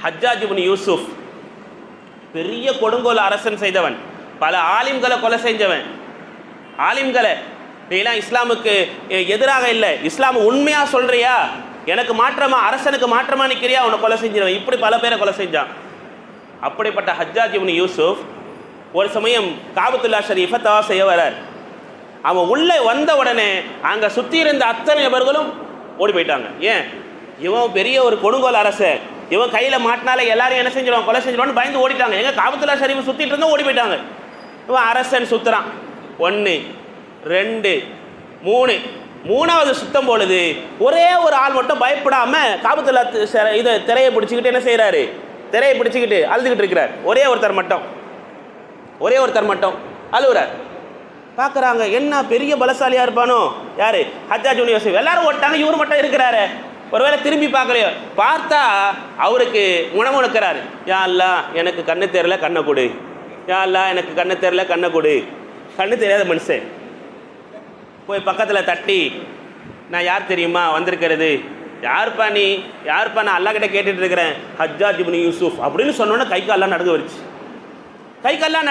ஹஜ்ஜாஜ் இப்னு யூசுப் பெரிய கொடுங்கோல் அரசன் செய்தவன், பல ஆலிம்களை கொலை செஞ்சவன். ஆலிம்களை நீலாம் இஸ்லாமுக்கு எதிராக இல்லை, இஸ்லாம் உண்மையாக சொல்கிறியா, எனக்கு மாற்றமா, அரசனுக்கு மாற்றமா நிற்கிறியா, அவனை கொலை செஞ்சிருவன். இப்படி பல பேரை கொலை செஞ்சான். அப்படிப்பட்ட ஹஜ்ஜாஜ் இப்னு யூசுப் ஒரு சமயம் காபத்துல்லா ஷரீஃபை தவாஃப் செய்ய வரார். அவன் உள்ளே வந்த உடனே அங்கே சுற்றி இருந்த அத்தனை நபர்களும் ஓடி போயிட்டாங்க. ஏன்? இவன் பெரிய ஒரு கொடுங்கோல் அரசன், இவன் கையில் மாட்டினாலே எல்லாரும் என்ன செஞ்சிடுவான்? கொலை செஞ்சிடுவான்னு பயந்து ஓடிட்டாங்க. எங்க காபத்துல்லா ஷரீஃபை சுற்றிட்டு இருந்தோம், ஓடி போயிட்டாங்க. இவன் அரசன் சுற்றுறான். 1 2 3 மூணாவது சுத்தம் பொழுது ஒரே ஒரு ஆள் மட்டும் பயப்படாம காபத்துல்லா இதை திரையை பிடிச்சிக்கிட்டு என்ன செய்யறாரு? திரையை பிடிச்சிக்கிட்டு அழுதுகிட்டு இருக்கிறார். ஒரே ஒருத்தர் மட்டும் அழுகுறார். பார்க்குறாங்க, என்ன பெரிய பலசாலியாக இருப்பானோ, யார்? ஹஜ்ஜாஜ் இப்னு யூசுப். எல்லாரும் ஓட்டாங்க, இவர் மட்டும் இருக்கிறாரு. ஒருவேளை திரும்பி பார்க்கலையோ, பார்த்தா அவருக்கு முணமுணுக்கிறாரு, யா அல்லாஹ் எனக்கு கண்ணு தெரியல கண்ணை கொடு, யா அல்லாஹ் எனக்கு கண்ணு தெரியல கண்ணை கொடு. கண்ணு தெரியாத மனுஷன் போய் பக்கத்தில் தட்டி, நான் யார் தெரியுமா வந்திருக்கிறது? யாருப்பா நீ? யாருப்பா? நான் அல்லாஹ் கிட்ட கேட்டுட்டு இருக்கிறேன். ஹஜ்ஜாஜ் இப்னு யூசுப் அப்படின்னு சொன்னோன்னே கை கால்லாம் நடுங்க வருச்சு. கை கால்லாம்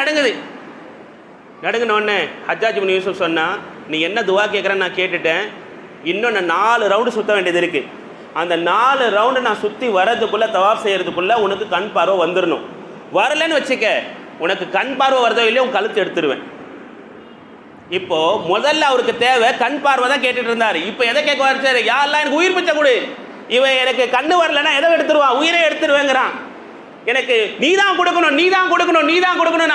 நடுங்கினோடனே ஹஜ்ஜாஜ் இப்னு யூசுப் சொன்னா, நீ என்ன துவா கேட்குறேன்னு நான் கேட்டுட்டேன், இன்னும் நான் 4 ரவுண்டு சுற்ற வேண்டியது இருக்குது. அந்த 4 ரவுண்டு நான் சுற்றி வர்றதுக்குள்ளே, தவாஃப் செய்கிறதுக்குள்ளே உனக்கு கண் பார்வை வந்துடணும். வரலன்னு வச்சுக்க, உனக்கு கண் பார்வை வரதோ இல்லையோ உன் கழுத்து எடுத்துருவேன். இப்போ முதல்ல அவருக்கு தேவை கண் பார்வை தான் கேட்டுட்டு இருந்தார். இப்போ எதை கேட்க வச்சாரு? யா அல்லாஹ் எனக்கு உயிர் பிச்சை கொடு. இவன் எனக்கு கண்ணு வரலன்னா எதை எடுத்துருவான்? உயிரை எடுத்துருவேங்கிறான். எனக்கு நீ தான் கொடுக்கணும்.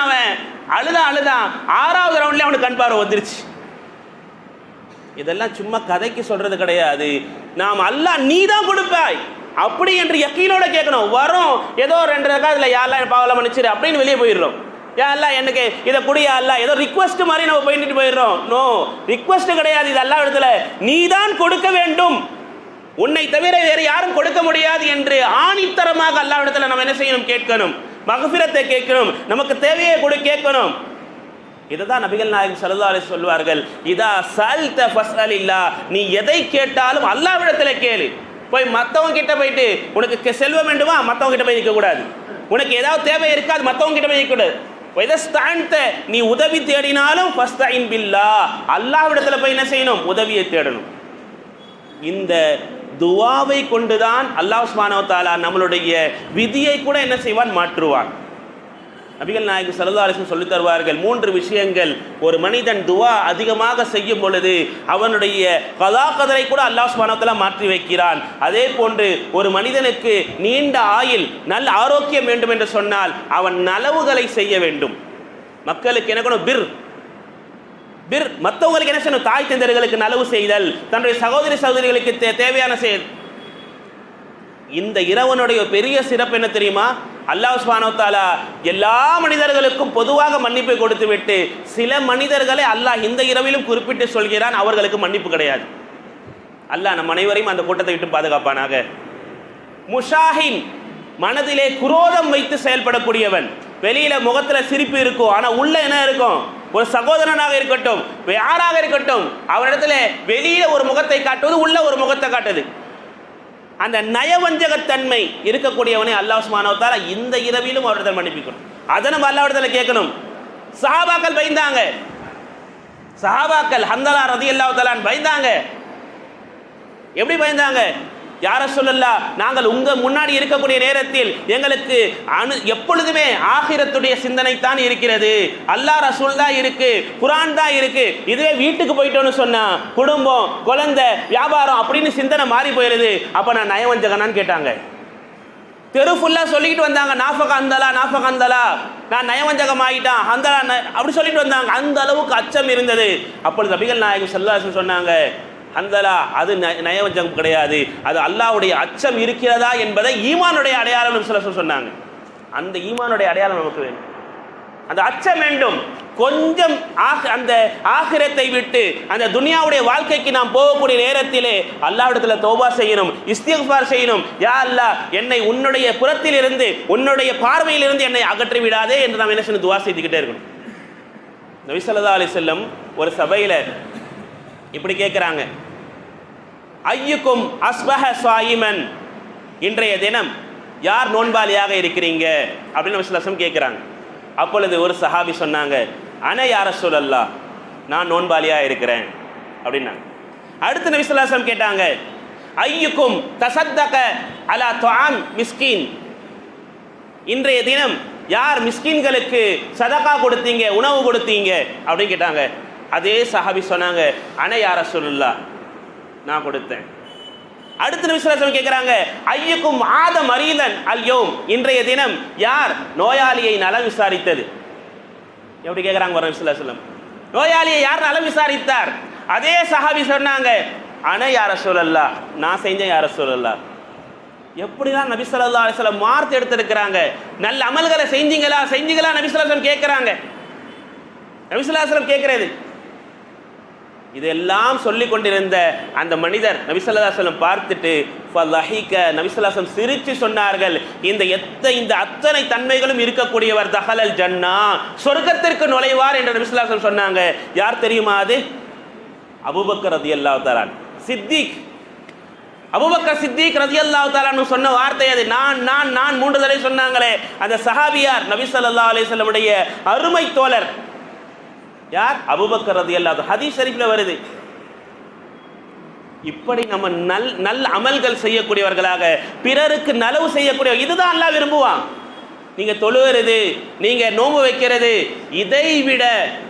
அவன் அழுதான். 6வது ரவுண்ட்லேயே அவனுக்கு கண் பார்வை வந்துருச்சு. இதெல்லாம் சும்மா கதைக்கு சொல்றது கிடையாது. நாம் அல்லாஹ் நீ தான் கொடுப்பாய் அப்படி என்று யக்கீனோட கேட்கணும். வரும் ஏதோ 2 ரக்காத்துல யா அல்லாஹ் பாவல மன்னிச்சிரு அப்படின்னு வெளியே போயிடுறோம். யா அல்லாஹ் எனக்கு இதை குடியா அல்லாஹ் ஏதோ ரிக்வெஸ்ட் மாதிரி நம்ம போயிட்டு போயிடுறோம். நோ, ரிக்வெஸ்ட் கிடையாது. இது அல்லாஹ் இடத்துல நீ தான் கொடுக்க வேண்டும், உன்னை தவிர வேறு யாரும் கொடுக்க முடியாது என்று ஆணித்தரமாக அல்லாஹ் இடத்துல நம்ம என்ன செய்யணும்? கேட்கணும், மக்ஃபிரத்தை கேட்கணும், நமக்கு தேவையை கேட்கணும். இதுதான் நபிகள் நாயகம் ஸல்லல்லாஹு அலைஹி சொல்வார்கள், இதா சல்த ஃபஸ்அலில்லா, நீ எதை கேட்டாலும் அல்லாஹ்விடத்துல கேளு. போய் மற்றவங்க கிட்ட போயிட்டு உனக்கு செல்வம் வேண்டுமா மற்றவங்க கிட்ட போய் நிற்க கூடாது, உனக்கு ஏதாவது தேவை இருக்காது மற்றவங்க கிட்ட போய் நிற்க கூடாது. நீ உதவி தேடினாலும் ஃபஸ்தஇன் பில்லாஹ், அல்லாஹ்விடத்துல போய் என்ன செய்யணும்? உதவியை தேடணும். இந்த துஆவை கொண்டுதான் அல்லாஹ் சுப்ஹானஹு வ தஆலா நம்மளுடைய விதியை கூட என்ன செய்வான்? மாற்றுவான். நபிகள் நாயகம் ஸல்லல்லாஹு அலைஹி வஸல்லம் சொல்லித் தருவார்கள், 3 விஷயங்கள் ஒரு மனிதன் துஆ அதிகமாக செய்யும் பொழுது அவனுடைய கலா கதரை கூட அல்லாஹ் சுப்ஹானஹு வ தஆலா மாற்றி வைக்கிறான். அதே போன்று ஒரு மனிதனுக்கு நீண்ட ஆயுள் நல்ல ஆரோக்கியம் வேண்டும் என்று சொன்னால் அவன் நலவுகளை செய்ய வேண்டும். மக்களுக்கு என்ன பிர் மற்றவங்களுக்கு என்ன செய்யணும்? தாய் தந்தையர்களுக்கு நலவு செய்தல், தன்னுடைய சகோதரிகளுக்கு தேவையான செயல். இந்த இரவனுடைய பெரிய சிறப்பு என்ன தெரியுமா? அல்லாஹ் சுப்ஹானஹு வ தஆலா எல்லா மனிதர்களுக்கும் பொதுவாக மன்னிப்பை கொடுத்து விட்டு சில மனிதர்களை அல்லாஹ் இந்த இரவிலும் குறிப்பிட்டு சொல்கிறான், அவர்களுக்கு மன்னிப்பு கிடையாது. அல்லாஹ் நம் அனைவரையும் அந்த கூட்டத்தை விட்டு பாதுகாப்பானாக. முஷாஹின், மனதிலே குரோதம் வைத்து செயல்படக்கூடியவன். வெளியில முகத்துல சிரிப்பு இருக்கும், ஆனா உள்ள என்ன இருக்கும்? ஒரு சகோதரனாக இருக்கட்டும், யாராக இருக்கட்டும், அவரிடத்துல வெளியில ஒரு முகத்தை காட்டுவது, உள்ள ஒரு முகத்தை காட்டுது. அந்த நயவஞ்சகத்தன்மை இருக்கக்கூடியவனை அல்லாஹ் சுப்ஹானஹு வ தஆலா இந்த இரவிலும் அவரிடத்தில் மன்னிப்பிக்கணும். அதை நம்ம அல்லாஹ்விடத்தில் கேட்கணும். சஹாபாக்கள் பயந்தாங்க, சஹாபாக்கள் ஹந்தலா ரலியல்லாஹு தஆலா பயந்தாங்க. எப்படி பயந்தாங்க? யா ரசூலல்லாஹ், நாங்கள் உங்க முன்னாடி இருக்கக்கூடிய நேரத்தில் எங்களுக்கு எப்பொழுதுமே ஆகிரத்துடைய சிந்தனை தான் இருக்கிறது, அல்லாஹ் ரசூல் தான் இருக்கு, குர்ஆன் தான் இருக்கு. இதுவே வீட்டுக்கு போயிட்டோன்னு சொன்னா குடும்பம், குழந்தை, வியாபாரம் அப்படின்னு சிந்தனை மாறி போயிருது. அப்ப நான் நயவஞ்சகனான்னு கேட்டாங்க. தெரு ஃபுல்லா சொல்லிட்டு வந்தாங்க, நாஃபக அந்தலா நாஃபக அந்தலா, நான் நயவஞ்சகம் ஆகிட்டான் அந்தலா அப்படி சொல்லிட்டு வந்தாங்க. அந்த அளவுக்கு அச்சம் இருந்தது. அப்பொழுது நபிகள் நாயகம் ஸல்லல்லாஹு அலைஹி வஸல்லம் சொன்னாங்க, அந்தலா அது நயவஞ்சகம் கிடையாது, அது அல்லாஹ்வுடைய அச்சம் இருக்கிறதா என்பதை ஈமானுடைய அடையாளம் சொன்னாங்க. அந்த ஈமானுடைய அடையாளம் நமக்கு வேணும், அந்த அச்சம் வேண்டும். கொஞ்சம் அந்த ஆகிரத்தை விட்டு அந்த துனியாவுடைய வாழ்க்கைக்கு நாம் போகக்கூடிய நேரத்திலே அல்லாஹ்விடத்தில் தௌபா செய்யணும், இஸ்திக்ஃபார் செய்யணும். யா அல்லாஹ், என்னை உன்னுடைய புறத்தில் இருந்து உன்னுடைய பார்வையில் இருந்து என்னை அகற்றி விடாதே என்று நாம் என்ன செய்யணும்? துஆ செய்துக்கிட்டே இருக்கணும். நபி ஸல்லல்லாஹு அலைஹி வஸல்லம் ஒரு சபையில இப்படி கேட்குறாங்க, ஐயுக்கும் அஸ்பஹ ஸாயிமன், இன்றைய தினம் யார் நோன்பாளியாக இருக்கிறீங்க அப்படின்னு நபி ஸல்லல்லாஹு அலைஹி வஸல்லம் கேட்குறாங்க. அப்பொழுது ஒரு சஹாபி சொன்னாங்க, அன யா ரசூலல்லாஹ், நான் நோன்பாளியாக இருக்கிறேன் அப்படின்னாங்க. அடுத்து நபி ஸல்லல்லாஹு அலைஹி வஸல்லம் கேட்டாங்க, ஐயுக்கும் தஸத்தக அலா துஆம் மிஸ்கீன், இன்றைய தினம் யார் மிஸ்கீன்களுக்கு சதகா கொடுத்தீங்க, உணவு கொடுத்தீங்க அப்படின்னு கேட்டாங்க. அதே சஹாபி சொன்னாங்க, அன யா ரசூலுல்லாஹ், நான் கொடுத்தேன். அடுத்த நபி ஸல்லல்லாஹு அலைஹி வஸல்லம் கேட்குறாங்க, ஐயுக்கும் ஆத மரீதன் அல்யோம், இன்றைய தினம் யார் நோயாளியை நலம் விசாரித்தது? எப்படி கேட்குறாங்க நபி ஸல்லல்லாஹு அலைஹி வஸல்லம், நோயாளியை யார் நலம் விசாரித்தார்? அதே சஹாபி சொன்னாங்க, அன யா ரசூலல்லாஹ், நான் செஞ்சேன் யா ரசூலல்லாஹ். எப்படிதான் நபி ஸல்லல்லாஹு அலைஹி வஸல்லம் வார்த்தை எடுத்திருக்கிறாங்க. நல்ல அமல்களை செஞ்சீங்களா நபி ஸல்லல்லாஹு அலைஹி வஸல்லம் கேட்குறாங்க. நபி ஸல்லல்லாஹு அலைஹி வஸல்லம் கேட்கிறது. இதெல்லாம் சொல்லிக் கொண்டிருந்த அந்த மனிதர் நபி ஸல்லல்லாஹு அலைஹி வஸல்லம் பார்த்துட்டு ஃபலஹிக, நபி ஸல்லல்லாஹு அலைஹி வஸல்லம் சிரித்து சொன்னார்கள், இந்த அத்தனை தன்மைகளும் இருக்கக்கூடியவர் தஹலல் ஜன்னா, சொர்க்கத்திற்கு நுழைவார் என்று நபி ஸல்லல்லாஹு அலைஹி வஸல்லம் சொன்னாங்க. யார் தெரியுமா அது? அபூபக்கர் ரலியல்லாஹு தஆலா சித்திக். அபூபக்கர் சித்திக் ரலியல்லாஹு தஆலா சொன்ன வார்த்தை அது. நான் 3 தடவை சொன்னாங்களே, அந்த சஹாபியார் நபி ஸல்லல்லாஹு அலைஹி வஸல்லம் உடைய அருமை தோழர் யார்? அபூபக்கர் ரலியல்லாஹு. ஹதீஸ் ஷரீஃப்ல வருது. இப்படி நம்ம நல்ல அமல்கள் செய்யக்கூடியவர்களாக, பிறருக்கு நலவு செய்யக்கூடிய, இதுதான் அல்லாஹ் விரும்புவான். நீங்க தொழுகிறது, நீங்க நோன்பு வைக்கிறது, இதை விட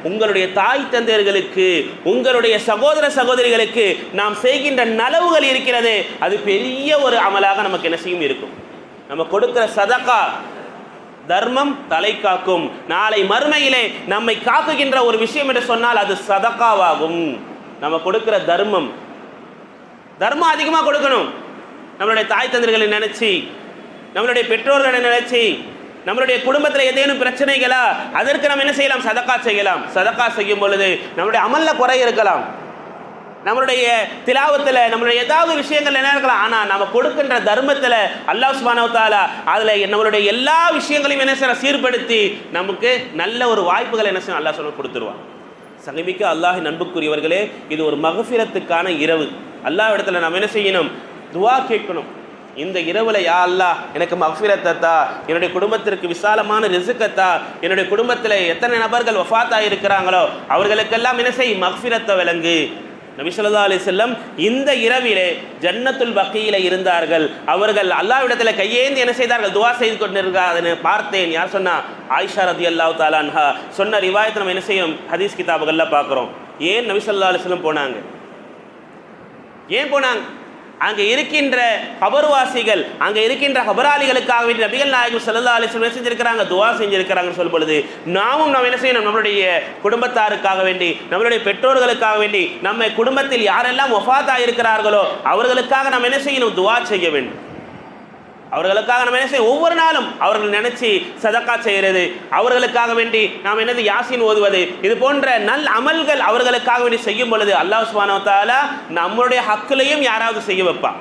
உங்களுடைய தாய் தந்தையர்களுக்கு, உங்களுடைய சகோதர சகோதரிகளுக்கு நாம் செய்கின்ற நலவுகள் இருக்கிறது, அது பெரிய ஒரு அமலாக நமக்கு என்ன செய்யும் இருக்கும். நம்ம கொடுக்கிற சதகா தர்மம் தலை காக்கும். நாளை மறுமையிலே நம்மை காக்குகின்ற ஒரு விஷயம் என்று சொன்னால் அது சதகாவாகும். நம்ம கொடுக்குற தர்மம் அதிகமாக கொடுக்கணும். நம்மளுடைய தாய் தந்தர்களை நினைச்சு, நம்மளுடைய பெற்றோர்களை நினைச்சு, நம்மளுடைய குடும்பத்தில் ஏதேனும் பிரச்சனைகளா, அதற்கு நம்ம என்ன செய்யலாம்? சதக்கா செய்யலாம். சதக்கா செய்யும் பொழுது நம்மளுடைய அமல்ல குறை இருக்கலாம், நம்மளுடைய திலாவத்தில் நம்மளுடைய ஏதாவது விஷயங்கள் என்ன இருக்கலாம். ஆனால் நம்ம கொடுக்கின்ற தர்மத்தில் அல்லாஹ் சுப்ஹானஹு வ தஆலா அதில் நம்மளுடைய எல்லா விஷயங்களையும் என்ன செய்ய சீர்படுத்தி நமக்கு நல்ல ஒரு வாய்ப்புகளை என்ன செய்ய அல்லாஹ் சொல்ல கொடுத்துருவான். சங்கமிக்க அல்லாஹின் அன்புக்குரியவர்களே, இது ஒரு மகஃபிரத்துக்கான இரவு. அல்லாஹ் இடத்துல நம்ம என்ன செய்யணும்? துவா கேட்கணும். இந்த இரவுல யா அல்லாஹ் எனக்கு மக்ஃபிரத்தா, என்னுடைய குடும்பத்திற்கு விசாலமான ரிஸ்கத்தா, என்னுடைய குடும்பத்தில் எத்தனை நபர்கள் வஃபாத்தா இருக்கிறாங்களோ அவர்களுக்கெல்லாம் என்ன செய்? மக்ஃபிரத்தை விளங்கு. நபி ஸல்லல்லாஹு அலைஹி வஸல்லம் இந்த இரவிலே ஜன்னத்துல் பக்கீல இருந்தார்கள். அவர்கள் அல்லாஹ்விடத்தில் கையேந்தி என்ன செய்தார்கள்? துவா செய்து கொண்டிருக்காங்க பார்த்தேன். யார் சொன்னா? ஆயிஷா ரலியல்லாஹு தஆலா அன்ஹா சொன்ன ரிவாயத்தை நம்ம என்ன செய்யணும்? ஹதீஸ் கிதாபுகள்ல பார்க்குறோம். ஏன் நபி ஸல்லல்லாஹு அலைஹி வஸல்லம் போனாங்க? ஏன் போனாங்க? அங்கே இருக்கின்ற கபர்வாசிகள், அங்கே இருக்கின்ற கபராளிகளுக்காக வேண்டி நபிகள் நாயகம் ஸல்லல்லாஹு அலைஹி வஸல்லம் செஞ்சிருக்கிறாங்க, துவா செஞ்சிருக்கிறாங்கன்னு சொல்லும் பொழுது நாமும் நாம் என்ன செய்யணும்? நம்மளுடைய குடும்பத்தாருக்காக வேண்டி, நம்மளுடைய பெற்றோர்களுக்காக வேண்டி, நம்ம குடும்பத்தில் யாரெல்லாம் வஃபாத் இருக்கிறார்களோ அவர்களுக்காக நாம் என்ன செய்யணும்? துவா செய்ய வேண்டும். அவர்களுக்காக நம்ம என்ன செய்ய? ஒவ்வொரு நாளும் அவர்கள் நினைச்சு சதக்கா செய்கிறது, அவர்களுக்காக வேண்டி நாம் என்னது? யாசின் ஓதுவது, இது போன்ற நல் அமல்கள் அவர்களுக்காக வேண்டி செய்யும் பொழுது அல்லாஹ் சுப்ஹானஹு வ தஆலா நம்மளுடைய ஹக்குலையும் யாராவது செய்ய வைப்பான்.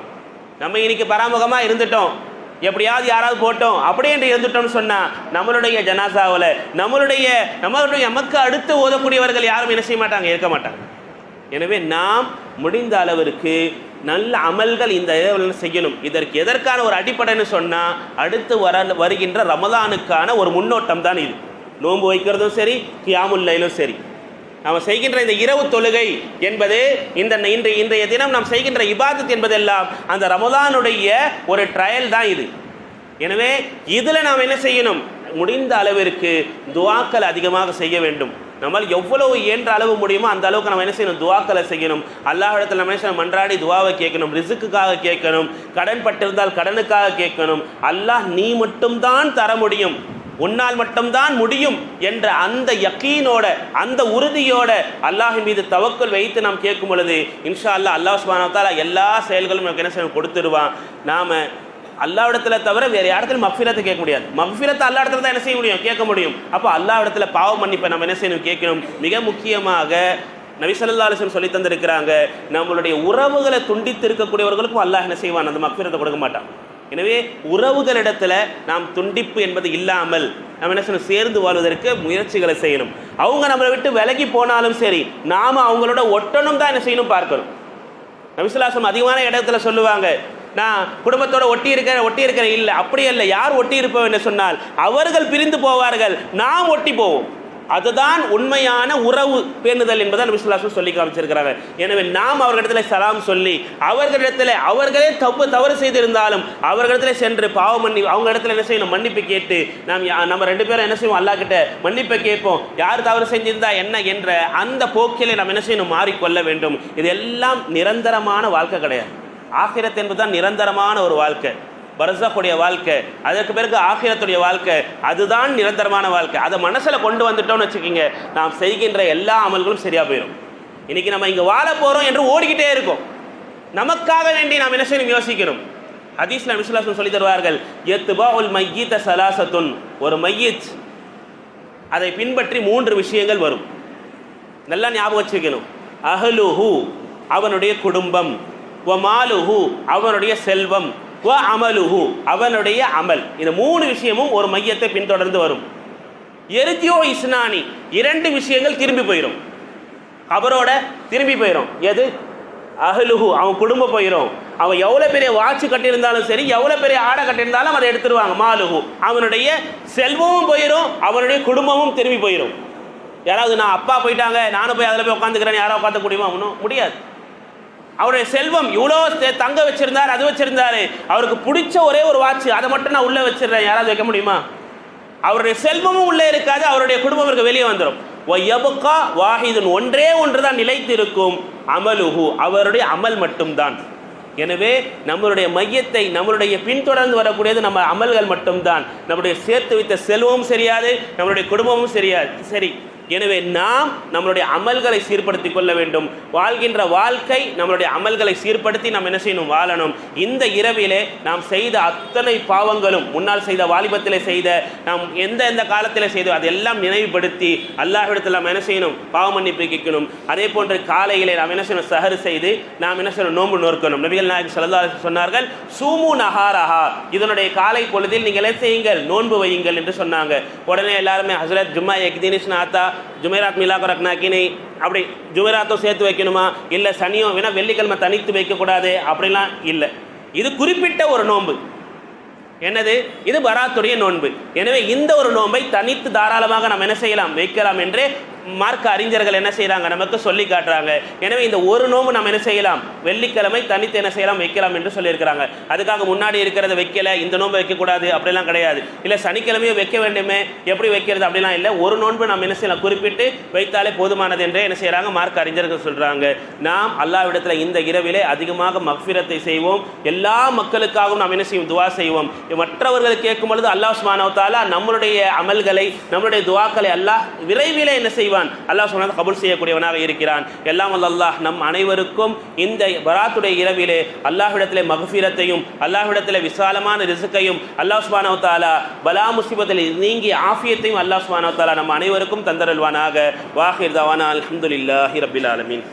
நம்ம இன்னைக்கு பராமுகமாக இருந்துட்டோம், எப்படியாவது யாராவது போட்டோம் அப்படி என்று இருந்துட்டோம்னு சொன்னால் நம்மளுடைய ஜனாசாவில் நம்மளுடைய நமக்கு அடுத்து ஓதக்கூடியவர்கள் யாரும் என்ன செய்ய மாட்டாங்க? இருக்க மாட்டாங்க. எனவே நாம் முடிந்த அளவிற்கு நல்ல அமல்கள் இந்த இரவில் செய்யணும். இதற்கு எதற்கான ஒரு அடிப்படைன்னு சொன்னால் அடுத்து வருகின்ற ரமலானுக்கான ஒரு முன்னோட்டம் தான் இது. நோன்பு வைக்கிறதும் சரி, கியாமுல் லைலும் சரி, நாம் செய்கின்ற இந்த இரவு தொழுகை என்பது இன்றைய தினம் நாம் செய்கின்ற இபாதத் என்பதெல்லாம் அந்த ரமலானுடைய ஒரு ட்ரையல் தான் இது. எனவே இதில் நாம் என்ன செய்யணும்? முடிந்த அளவிற்கு துஆக்கள் அதிகமாக செய்ய வேண்டும். நம்மால் எவ்வளவு இயன்ற அளவு முடியுமோ அந்த அளவுக்கு நம்ம என்ன செய்யணும்? துஆக்களை செய்யணும். அல்லாஹ்விடத்தில் நம்ம என்ன மன்றாடி துஆவை கேட்கணும், ரிஸ்க்குக்காக கேட்கணும், கடன் பட்டிருந்தால் கடனுக்காக கேட்கணும். அல்லாஹ் நீ மட்டும்தான் தர முடியும், உன்னால் மட்டும்தான் முடியும் என்ற அந்த யக்கீனோட, அந்த உறுதியோட அல்லாஹின் மீது தவக்குல் வைத்து நாம் கேட்கும் பொழுது இன்ஷா அல்லாஹ் அல்லாஹ் சுப்ஹானஹு வ தஆலா எல்லா செயல்களும் நமக்கு என்ன செய்யணும்? கொடுத்துருவான். நாம் அல்லாஹ்விடத்தில் தவிர வேறு இடத்துல மக்ஃபிரத்தை கேட்க முடியாது. மக்ஃபிரத்தை அல்லாஹ் இடத்துல தான் என்ன செய்ய முடியும்? கேட்க முடியும். அப்போ அல்லாஹ்விடத்தில் பாவ மன்னிப்பை நம்ம என்ன செய்யணும்? கேட்கணும். மிக முக்கியமாக நபி ஸல்லல்லாஹு அலைஹி வஸல்லம் சொல்லி தந்திருக்கிறாங்க, நம்மளுடைய உறவுகளை துண்டித்து இருக்கக்கூடியவர்களுக்கும் அல்லாஹ் என்ன செய்வான்? அந்த மக்ஃபிரத்தை கொடுக்க மாட்டான். எனவே உறவுகளிடத்தில் நாம் துண்டிப்பு என்பது இல்லாமல் நம்ம என்ன செய்யணும்? சேர்ந்து வாழ்வதற்கு முயற்சிகளை செய்யணும். அவங்க நம்மளை விட்டு விலகி போனாலும் சரி, நாம் அவங்களோட ஒட்டணும் தான் என்ன செய்யணும்? பார்க்கணும். நபி ஸல்லல்லாஹு அலைஹி வஸல்லம் அதிகமான இடத்துல சொல்லுவாங்க, நான் குடும்பத்தோட ஒட்டி இருக்கிறேன். இல்லை, அப்படி இல்லை. யார் ஒட்டி இருப்போம் என்று சொன்னால் அவர்கள் பிரிந்து போவார்கள், நாம் ஒட்டி போவோம். அதுதான் உண்மையான உறவு பேணுதல் என்பதை நபி ஸல்லல்லாஹு அலைஹி வஸல்லம் சொல்லி காமிச்சிருக்கிறாங்க. எனவே நாம் அவர்களிடத்தில் சலாம் சொல்லி, அவர்களிடத்தில் அவர்களே தவறு செய்திருந்தாலும் அவர்களிடத்தில் சென்று அவங்க இடத்துல என்ன செய்யணும்? மன்னிப்பு கேட்டு நம்ம ரெண்டு பேரும் என்ன செய்வோம்? அல்லாஹ் கிட்ட மன்னிப்பை கேட்போம். யார் தவறு செஞ்சிருந்தா என்ன என்ற அந்த போக்கிலே நம்ம என்ன செய்யணும்? மாறிக்கொள்ள வேண்டும். இது எல்லாம் நிரந்தரமான வாழ்க்கை கிடையாது. ஆகிரத் என்பதுதான் நிரந்தரமான ஒரு வாழ்க்கை, பர்ஸக்குடைய வாழ்க்கை. அதற்கு பிறகு ஆகிரத்துடைய வாழ்க்கை, அதுதான் நிரந்தரமான வாழ்க்கை. அதை மனசில் கொண்டு வந்துட்டோம்னு வச்சுக்கிங்க, நாம் செய்கின்ற எல்லா அமல்களும் சரியாக போயிடும். இன்னைக்கு நம்ம இங்கே வாழ போகிறோம் என்று ஓடிக்கிட்டே இருக்கோம். நமக்காக வேண்டி நாம் என்ன செய்யணும்? யோசிக்கணும். ஹதீஸ்ல நபி ஸல்லல்லாஹு அலைஹி வஸல்லம் சொல்லி தருவார்கள், யத்பஉல் மய்யித ஸலாஸத்துன், ஒரு மையித் அதை பின்பற்றி 3 விஷயங்கள் வரும். நல்லா ஞாபகம் வச்சுக்கணும். அஹ்லுஹு, அவனுடைய குடும்பம், வ மாலுஹு, அவனுடைய செல்வம், வ அமலுஹு, அவனுடைய அமல். இந்த 3 விஷயமும் ஒரு மையத்தை பின்தொடர்ந்து வரும். எர்ஜிஓ இஸ்னானி, 2 விஷயங்கள் திரும்பி போயிடும், அவரோட திரும்பி போயிடும். எது? அஹ்லுஹு, அவன் குடும்பம் போயிடும். அவன் எவ்வளோ பெரிய வாட்ச் கட்டியிருந்தாலும் சரி, எவ்வளோ பெரிய ஆடை கட்டியிருந்தாலும் அதை எடுத்துருவாங்க. மாலுஹு, அவனுடைய செல்வமும் போயிடும், அவனுடைய குடும்பமும் திரும்பி போயிடும். யாராவது நான் அப்பா போயிட்டாங்க நானும் போய் அதில் போய் உட்காந்துக்கிறேன்னு யாராவது உட்காந்து முடியுமா? ஒன்றும் முடியாது. அவருடைய செல்வம் இவ்வளோ தங்க வச்சிருந்தார், அது வச்சிருந்தாரு, அவருக்கு பிடிச்ச ஒரே ஒரு வாட்ச், அதை மட்டும் நான் உள்ளே வச்சிடுறேன், யாராவது வைக்க முடியுமா? அவருடைய செல்வமும் உள்ளே இருக்காது, அவருடைய குடும்பம் இருக்க வெளியே வந்துடும். வயபுகா வாஹிதுன், ஒன்றே ஒன்று தான் நிலைத்து இருக்கும், அமலுஹு, அவருடைய அமல் மட்டும்தான். எனவே நம்மளுடைய மையத்தை நம்மளுடைய பின்தொடர்ந்து வரக்கூடியது நம்ம அமல்கள் மட்டும்தான். நம்முடைய சேர்த்து வைத்த செல்வமும் சரியாது, நம்மளுடைய குடும்பமும் சரியாது. சரி, எனவே நாம் நம்மளுடைய அமல்களை சீர்படுத்திக் கொள்ள வேண்டும். வாழ்கின்ற வாழ்க்கை நம்மளுடைய அமல்களை சீர்படுத்தி நாம் என்ன செய்யணும்? வாழணும். இந்த இரவிலே நாம் செய்த அத்தனை பாவங்களும், முன்னால் செய்த, வாலிபத்திலே செய்த, நாம் எந்த காலத்தில் செய்தோம் அதெல்லாம் நினைவுபடுத்தி அல்லாஹ்விடத்தில் நாம் என்ன செய்யணும்? பாவ மன்னிப்பு கேட்கணும். அதே போன்று காலையிலே நாம் என்ன செய்யணும்? சஹர் செய்து நாம் என்ன செய்யணும்? நோன்பு நோக்கணும். நபிகள் நாயகம் ஸல்லல்லாஹு அலைஹி வஸல்லம் சொன்னார்கள், சூமு நஹாரஹா, இதனுடைய காலை பொழுதில் நீங்கள் என்ன செய்யுங்கள்? நோன்பு வையுங்கள் என்று சொன்னாங்க. உடனே எல்லாருமே ஹஸ்ரத் ஜும்மா எக் தினிஸ் நாத்தா ஜுமைராத் மிலா கோ ரக்னா கி நஹி, அப்படி ஜுமைராத்தும் சேர்த்து வைக்கணுமா, இல்லை சனியும் வேணா வெள்ளிக்கிழமை தனித்து வைக்கக்கூடாது அப்படிலாம் இல்லை. இது குறிப்பிட்ட ஒரு நோன்பு. என்னது? இது பராத்துடைய நோன்பு. எனவே இந்த ஒரு நோன்பை தனித்து தாராளமாக நாம் என்ன செய்யலாம்? வைக்கலாம் என்று மார்க்க அறிஞர்கள் என்ன செய்கிறாங்க? நமக்கு சொல்லி காட்டுறாங்க. எனவே இந்த ஒரு நோன்பு நம்ம என்ன செய்யலாம்? வெள்ளிக்கிழமை தனித்து என்ன செய்யலாம்? வைக்கலாம் என்று சொல்லியிருக்கிறாங்க. அதுக்காக முன்னாடி இருக்கிறத வைக்கல, இந்த நோன்பு வைக்கக்கூடாது அப்படிலாம் கிடையாது. இல்லை சனிக்கிழமையே வைக்க வேண்டுமே, எப்படி வைக்கிறது அப்படிலாம் இல்லை. ஒரு நோன்பு நம்ம என்ன செய்யலாம்? குறிப்பிட்டு வைத்தாலே போதுமானது என்றே என்ன செய்கிறாங்க? மார்க்க அறிஞர்கள் சொல்கிறாங்க. நாம் அல்லாஹ்விடத்தில் இந்த இரவிலே அதிகமாக மக்ஃபிரத்தை செய்வோம். எல்லா மக்களுக்காகவும் நாம் என்ன செய்வோம்? துவா செய்வோம். மற்றவர்கள் கேட்கும் பொழுது அல்லாஹ் சுப்ஹானஹு வ தஆலா நம்மளுடைய அமல்களை, நம்மளுடைய துவாக்களை அல்லாஹ் விரைவிலே என்ன செய்வான்? அல்லாஹ் சுப்ஹானஹு வ தஆலா கபூல் செய்யக்கூடியவனாக இருக்கிறான். எல்லாம் அல்லாஹ் நம் அனைவருக்கும் இந்த பராத்துடைய இரவிலே அல்லாஹ்விடத்திலே மக்ஃபிரத்தையும், அல்லாஹ்விடத்திலே விசாலமான ரிஸ்கையும், அல்லாஹ் சுப்ஹானஹு வ தஆலா பலா முஸிபத்தில் நீங்கி ஆஃபியத்தையும் அல்லாஹ் சுப்ஹானஹு வ தஆலா நம் அனைவருக்கும் தந்தருள்வானாக. வாஹிர் தவானா அல்ஹம்துலில்லாஹி ரப்பில் ஆலமீன்.